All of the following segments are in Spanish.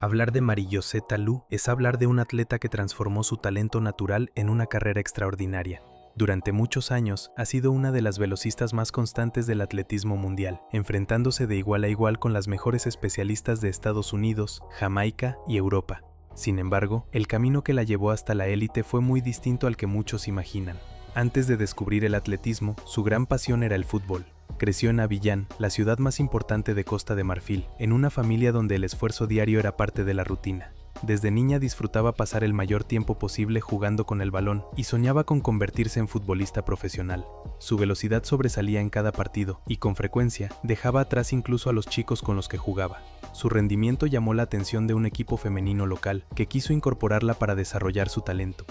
Hablar de Marie-José Talou es hablar de un atleta que transformó su talento natural en una carrera extraordinaria. Durante muchos años ha sido una de las velocistas más constantes del atletismo mundial, enfrentándose de igual a igual con las mejores especialistas de Estados Unidos, Jamaica y Europa. Sin embargo, el camino que la llevó hasta la élite fue muy distinto al que muchos imaginan. Antes de descubrir el atletismo, su gran pasión era el fútbol. Creció en Abiyán, la ciudad más importante de Costa de Marfil, en una familia donde el esfuerzo diario era parte de la rutina. Desde niña disfrutaba pasar el mayor tiempo posible jugando con el balón y soñaba con convertirse en futbolista profesional. Su velocidad sobresalía en cada partido y con frecuencia dejaba atrás incluso a los chicos con los que jugaba. Su rendimiento llamó la atención de un equipo femenino local que quiso incorporarla para desarrollar su talento.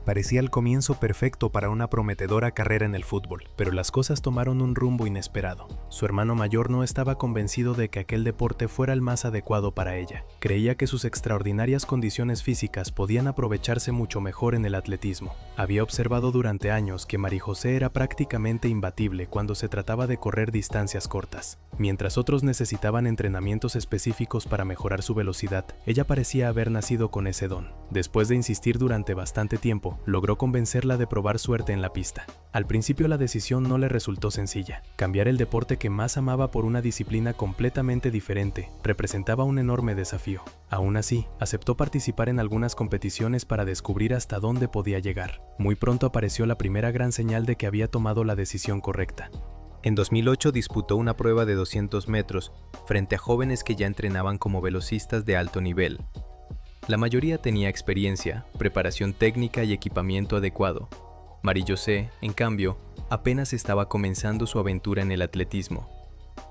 Parecía el comienzo perfecto para una prometedora carrera en el fútbol, pero las cosas tomaron un rumbo inesperado. Su hermano mayor no estaba convencido de que aquel deporte fuera el más adecuado para ella. Creía que sus extraordinarias condiciones físicas podían aprovecharse mucho mejor en el atletismo. Había observado durante años que Marie-José era prácticamente imbatible cuando se trataba de correr distancias cortas. Mientras otros necesitaban entrenamientos específicos para mejorar su velocidad, ella parecía haber nacido con ese don. Después de insistir durante bastante tiempo, logró convencerla de probar suerte en la pista. Al principio la decisión no le resultó sencilla. Cambiar el deporte que más amaba por una disciplina completamente diferente representaba un enorme desafío. Aún así, aceptó participar en algunas competiciones para descubrir hasta dónde podía llegar. Muy pronto apareció la primera gran señal de que había tomado la decisión correcta. En 2008 disputó una prueba de 200 metros frente a jóvenes que ya entrenaban como velocistas de alto nivel. La mayoría tenía experiencia, preparación técnica y equipamiento adecuado. Marie-José, en cambio, apenas estaba comenzando su aventura en el atletismo.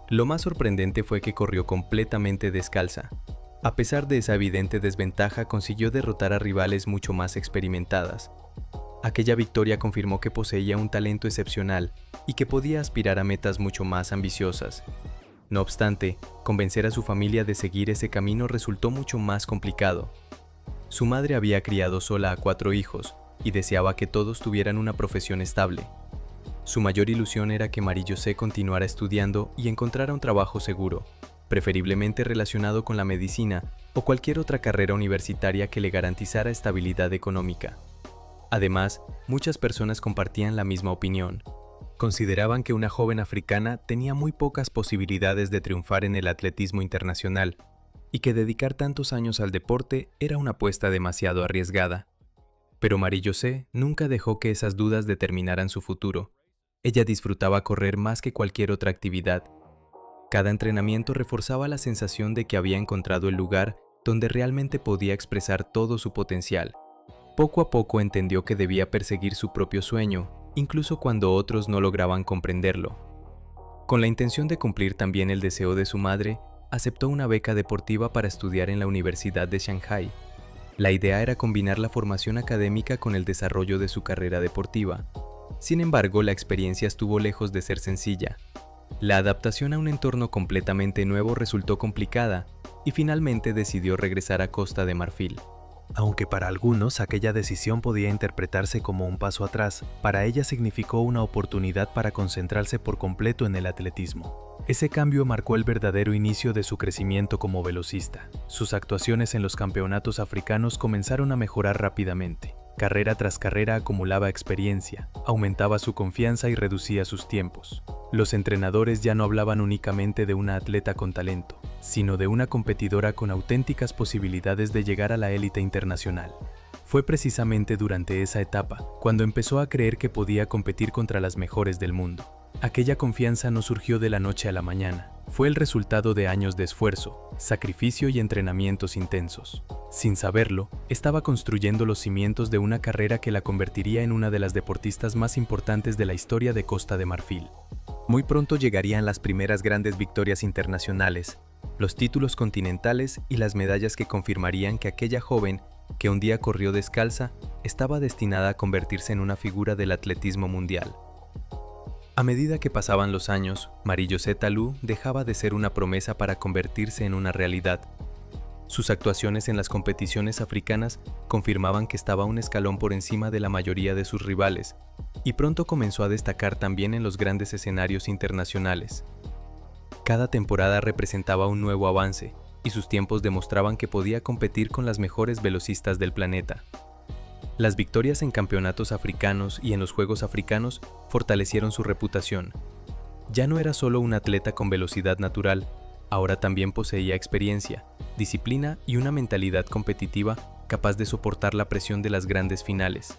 Lo más sorprendente fue que corrió completamente descalza. A pesar de esa evidente desventaja, consiguió derrotar a rivales mucho más experimentadas. Aquella victoria confirmó que poseía un talento excepcional y que podía aspirar a metas mucho más ambiciosas. No obstante, convencer a su familia de seguir ese camino resultó mucho más complicado. Su madre había criado sola a 4 hijos y deseaba que todos tuvieran una profesión estable. Su mayor ilusión era que Marie-José continuara estudiando y encontrara un trabajo seguro, preferiblemente relacionado con la medicina o cualquier otra carrera universitaria que le garantizara estabilidad económica. Además, muchas personas compartían la misma opinión. Consideraban que una joven africana tenía muy pocas posibilidades de triunfar en el atletismo internacional y que dedicar tantos años al deporte era una apuesta demasiado arriesgada. Pero Marie-José nunca dejó que esas dudas determinaran su futuro. Ella disfrutaba correr más que cualquier otra actividad. Cada entrenamiento reforzaba la sensación de que había encontrado el lugar donde realmente podía expresar todo su potencial. Poco a poco entendió que debía perseguir su propio sueño, incluso cuando otros no lograban comprenderlo. Con la intención de cumplir también el deseo de su madre, aceptó una beca deportiva para estudiar en la Universidad de Shanghái. La idea era combinar la formación académica con el desarrollo de su carrera deportiva. Sin embargo, la experiencia estuvo lejos de ser sencilla. La adaptación a un entorno completamente nuevo resultó complicada y finalmente decidió regresar a Costa de Marfil. Aunque para algunos aquella decisión podía interpretarse como un paso atrás, para ella significó una oportunidad para concentrarse por completo en el atletismo. Ese cambio marcó el verdadero inicio de su crecimiento como velocista. Sus actuaciones en los campeonatos africanos comenzaron a mejorar rápidamente. Carrera tras carrera acumulaba experiencia, aumentaba su confianza y reducía sus tiempos. Los entrenadores ya no hablaban únicamente de una atleta con talento, sino de una competidora con auténticas posibilidades de llegar a la élite internacional. Fue precisamente durante esa etapa cuando empezó a creer que podía competir contra las mejores del mundo. Aquella confianza no surgió de la noche a la mañana, fue el resultado de años de esfuerzo, sacrificio y entrenamientos intensos. Sin saberlo, estaba construyendo los cimientos de una carrera que la convertiría en una de las deportistas más importantes de la historia de Costa de Marfil. Muy pronto llegarían las primeras grandes victorias internacionales, los títulos continentales y las medallas que confirmarían que aquella joven, que un día corrió descalza, estaba destinada a convertirse en una figura del atletismo mundial. A medida que pasaban los años, Marie-José Talou dejaba de ser una promesa para convertirse en una realidad. Sus actuaciones en las competiciones africanas confirmaban que estaba un escalón por encima de la mayoría de sus rivales, y pronto comenzó a destacar también en los grandes escenarios internacionales. Cada temporada representaba un nuevo avance, y sus tiempos demostraban que podía competir con las mejores velocistas del planeta. Las victorias en campeonatos africanos y en los Juegos Africanos fortalecieron su reputación. Ya no era solo un atleta con velocidad natural, ahora también poseía experiencia, disciplina y una mentalidad competitiva capaz de soportar la presión de las grandes finales.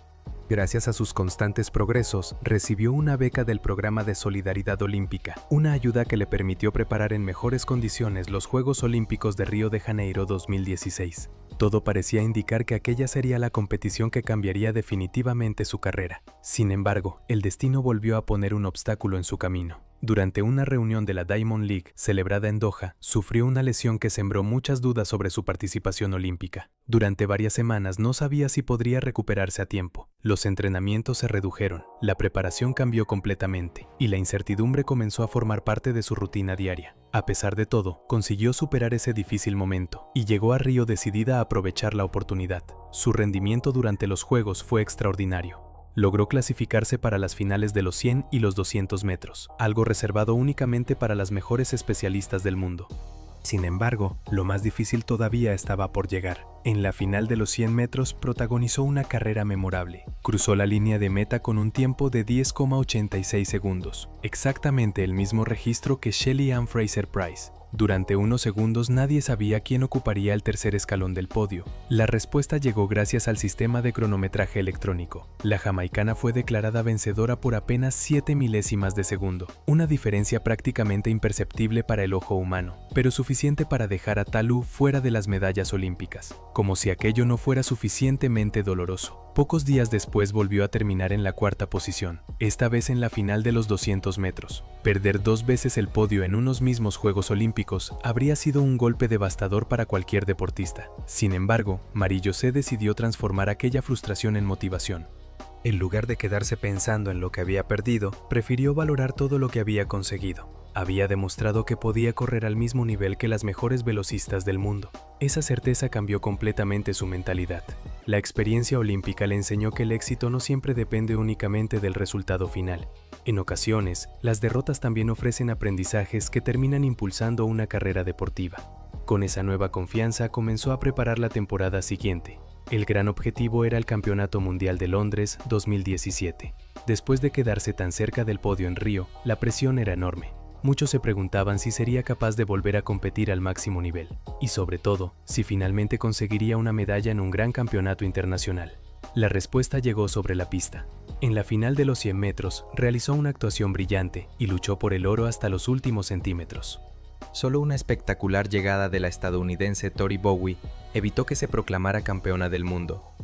Gracias a sus constantes progresos, recibió una beca del Programa de Solidaridad Olímpica, una ayuda que le permitió preparar en mejores condiciones los Juegos Olímpicos de Río de Janeiro 2016. Todo parecía indicar que aquella sería la competición que cambiaría definitivamente su carrera. Sin embargo, el destino volvió a poner un obstáculo en su camino. Durante una reunión de la Diamond League celebrada en Doha, sufrió una lesión que sembró muchas dudas sobre su participación olímpica. Durante varias semanas no sabía si podría recuperarse a tiempo. Los entrenamientos se redujeron, la preparación cambió completamente y la incertidumbre comenzó a formar parte de su rutina diaria. A pesar de todo, consiguió superar ese difícil momento y llegó a Río decidida a aprovechar la oportunidad. Su rendimiento durante los Juegos fue extraordinario. Logró clasificarse para las finales de los 100 y los 200 metros, algo reservado únicamente para las mejores especialistas del mundo. Sin embargo, lo más difícil todavía estaba por llegar. En la final de los 100 metros protagonizó una carrera memorable. Cruzó la línea de meta con un tiempo de 10,86 segundos, exactamente el mismo registro que Shelly Ann Fraser-Pryce. Durante unos segundos nadie sabía quién ocuparía el tercer escalón del podio. La respuesta llegó gracias al sistema de cronometraje electrónico. La jamaicana fue declarada vencedora por apenas 7 milésimas de segundo, una diferencia prácticamente imperceptible para el ojo humano, pero suficiente para dejar a Talou fuera de las medallas olímpicas. Como si aquello no fuera suficientemente doloroso. Pocos días después volvió a terminar en la cuarta posición, esta vez en la final de los 200 metros. Perder 2 veces el podio en unos mismos Juegos Olímpicos habría sido un golpe devastador para cualquier deportista. Sin embargo, Marie-José decidió transformar aquella frustración en motivación. En lugar de quedarse pensando en lo que había perdido, prefirió valorar todo lo que había conseguido. Había demostrado que podía correr al mismo nivel que las mejores velocistas del mundo. Esa certeza cambió completamente su mentalidad. La experiencia olímpica le enseñó que el éxito no siempre depende únicamente del resultado final. En ocasiones, las derrotas también ofrecen aprendizajes que terminan impulsando una carrera deportiva. Con esa nueva confianza comenzó a preparar la temporada siguiente. El gran objetivo era el Campeonato Mundial de Londres 2017. Después de quedarse tan cerca del podio en Río, la presión era enorme. Muchos se preguntaban si sería capaz de volver a competir al máximo nivel, y sobre todo, si finalmente conseguiría una medalla en un gran campeonato internacional. La respuesta llegó sobre la pista. En la final de los 100 metros, realizó una actuación brillante y luchó por el oro hasta los últimos centímetros. Solo una espectacular llegada de la estadounidense Tori Bowie evitó que se proclamara campeona del mundo.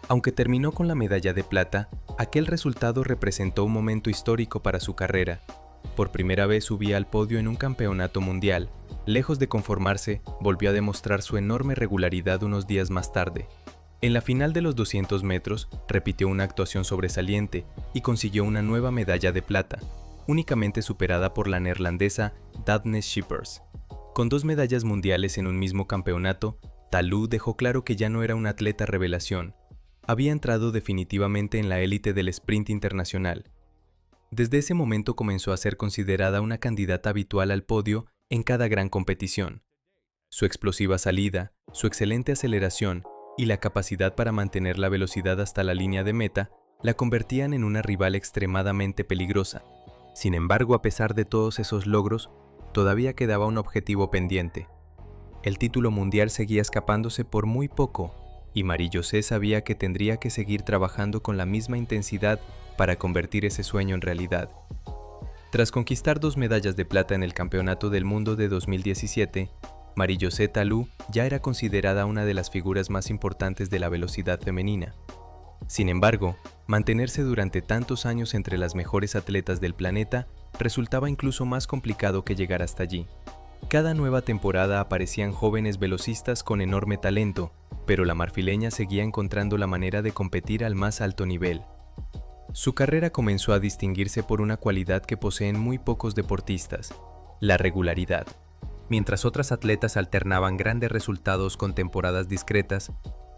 Aunque terminó con la medalla de plata, aquel resultado representó un momento histórico para su carrera. Por primera vez subía al podio en un campeonato mundial. Lejos de conformarse, volvió a demostrar su enorme regularidad unos días más tarde. En la final de los 200 metros, repitió una actuación sobresaliente y consiguió una nueva medalla de plata, únicamente superada por la neerlandesa Daphne Schippers. Con 2 medallas mundiales en un mismo campeonato, Talou dejó claro que ya no era un atleta revelación. Había entrado definitivamente en la élite del sprint internacional. Desde ese momento comenzó a ser considerada una candidata habitual al podio en cada gran competición. Su explosiva salida, su excelente aceleración y la capacidad para mantener la velocidad hasta la línea de meta la convertían en una rival extremadamente peligrosa. Sin embargo, a pesar de todos esos logros, todavía quedaba un objetivo pendiente. El título mundial seguía escapándose por muy poco, y Marie-José sabía que tendría que seguir trabajando con la misma intensidad para convertir ese sueño en realidad. Tras conquistar 2 medallas de plata en el Campeonato del Mundo de 2017, Marie-José Talou ya era considerada una de las figuras más importantes de la velocidad femenina. Sin embargo, mantenerse durante tantos años entre las mejores atletas del planeta resultaba incluso más complicado que llegar hasta allí. Cada nueva temporada aparecían jóvenes velocistas con enorme talento, pero la marfileña seguía encontrando la manera de competir al más alto nivel. Su carrera comenzó a distinguirse por una cualidad que poseen muy pocos deportistas: la regularidad. Mientras otras atletas alternaban grandes resultados con temporadas discretas,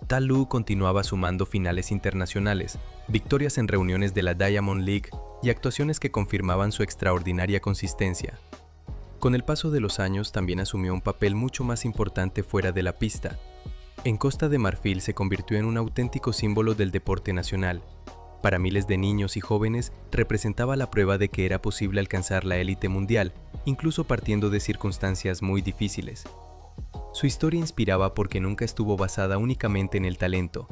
Talou continuaba sumando finales internacionales, victorias en reuniones de la Diamond League y actuaciones que confirmaban su extraordinaria consistencia. Con el paso de los años también asumió un papel mucho más importante fuera de la pista. En Costa de Marfil se convirtió en un auténtico símbolo del deporte nacional. Para miles de niños y jóvenes representaba la prueba de que era posible alcanzar la élite mundial, incluso partiendo de circunstancias muy difíciles. Su historia inspiraba porque nunca estuvo basada únicamente en el talento.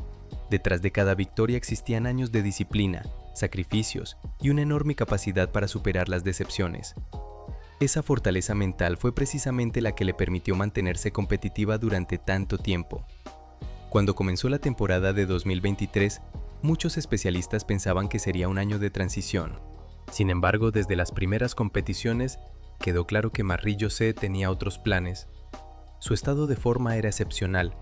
Detrás de cada victoria existían años de disciplina, sacrificios y una enorme capacidad para superar las decepciones. Esa fortaleza mental fue precisamente la que le permitió mantenerse competitiva durante tanto tiempo. Cuando comenzó la temporada de 2023, muchos especialistas pensaban que sería un año de transición. Sin embargo, desde las primeras competiciones, quedó claro que Marie-José tenía otros planes. Su estado de forma era excepcional.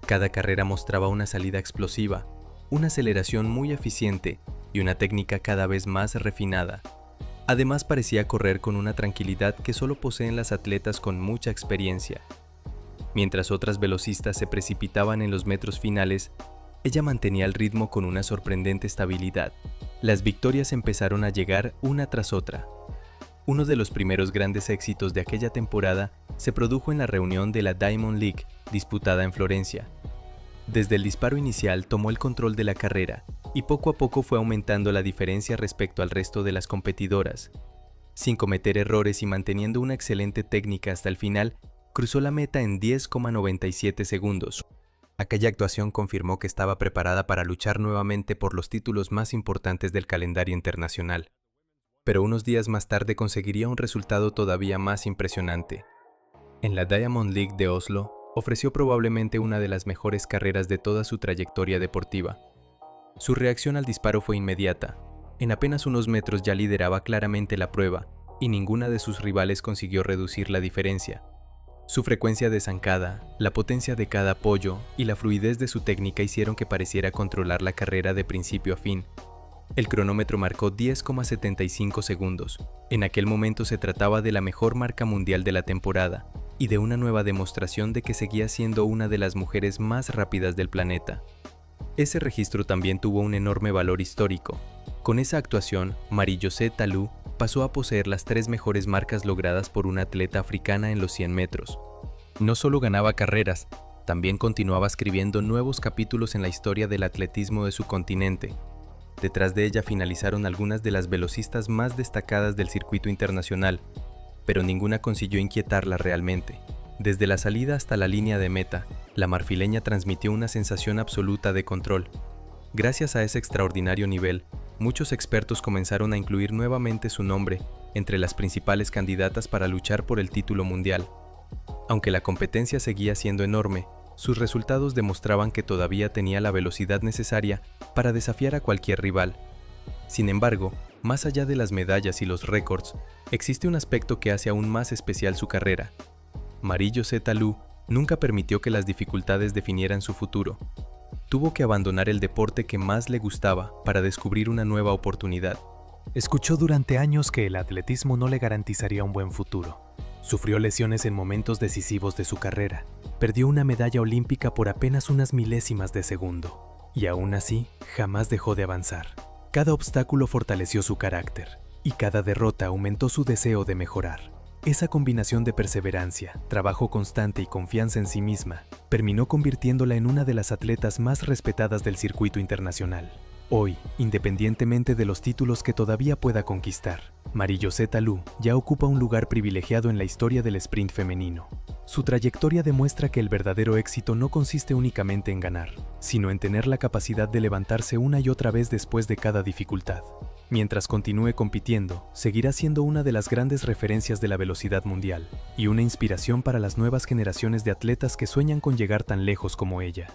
Cada carrera mostraba una salida explosiva, una aceleración muy eficiente y una técnica cada vez más refinada. Además, parecía correr con una tranquilidad que solo poseen las atletas con mucha experiencia. Mientras otras velocistas se precipitaban en los metros finales, ella mantenía el ritmo con una sorprendente estabilidad. Las victorias empezaron a llegar una tras otra. Uno de los primeros grandes éxitos de aquella temporada se produjo en la reunión de la Diamond League, disputada en Florencia. Desde el disparo inicial tomó el control de la carrera y poco a poco fue aumentando la diferencia respecto al resto de las competidoras. Sin cometer errores y manteniendo una excelente técnica hasta el final, cruzó la meta en 10,97 segundos. Aquella actuación confirmó que estaba preparada para luchar nuevamente por los títulos más importantes del calendario internacional. Pero unos días más tarde conseguiría un resultado todavía más impresionante. En la Diamond League de Oslo, ofreció probablemente una de las mejores carreras de toda su trayectoria deportiva. Su reacción al disparo fue inmediata. En apenas unos metros ya lideraba claramente la prueba, y ninguna de sus rivales consiguió reducir la diferencia. Su frecuencia de zancada, la potencia de cada apoyo y la fluidez de su técnica hicieron que pareciera controlar la carrera de principio a fin. El cronómetro marcó 10,75 segundos. En aquel momento se trataba de la mejor marca mundial de la temporada y de una nueva demostración de que seguía siendo una de las mujeres más rápidas del planeta. Ese registro también tuvo un enorme valor histórico. Con esa actuación, Marie-José Tallou pasó a poseer las 3 mejores marcas logradas por una atleta africana en los 100 metros. No solo ganaba carreras, también continuaba escribiendo nuevos capítulos en la historia del atletismo de su continente. Detrás de ella finalizaron algunas de las velocistas más destacadas del circuito internacional, pero ninguna consiguió inquietarla realmente. Desde la salida hasta la línea de meta, la marfileña transmitió una sensación absoluta de control. Gracias a ese extraordinario nivel, muchos expertos comenzaron a incluir nuevamente su nombre entre las principales candidatas para luchar por el título mundial. Aunque la competencia seguía siendo enorme, sus resultados demostraban que todavía tenía la velocidad necesaria para desafiar a cualquier rival. Sin embargo, más allá de las medallas y los récords, existe un aspecto que hace aún más especial su carrera. Marie-José Tallou nunca permitió que las dificultades definieran su futuro. Tuvo que abandonar el deporte que más le gustaba para descubrir una nueva oportunidad. Escuchó durante años que el atletismo no le garantizaría un buen futuro. Sufrió lesiones en momentos decisivos de su carrera. Perdió una medalla olímpica por apenas unas milésimas de segundo. Y aún así, jamás dejó de avanzar. Cada obstáculo fortaleció su carácter, y cada derrota aumentó su deseo de mejorar. Esa combinación de perseverancia, trabajo constante y confianza en sí misma terminó convirtiéndola en una de las atletas más respetadas del circuito internacional. Hoy, independientemente de los títulos que todavía pueda conquistar, Marie-José Tallou ya ocupa un lugar privilegiado en la historia del sprint femenino. Su trayectoria demuestra que el verdadero éxito no consiste únicamente en ganar, sino en tener la capacidad de levantarse una y otra vez después de cada dificultad. Mientras continúe compitiendo, seguirá siendo una de las grandes referencias de la velocidad mundial y una inspiración para las nuevas generaciones de atletas que sueñan con llegar tan lejos como ella.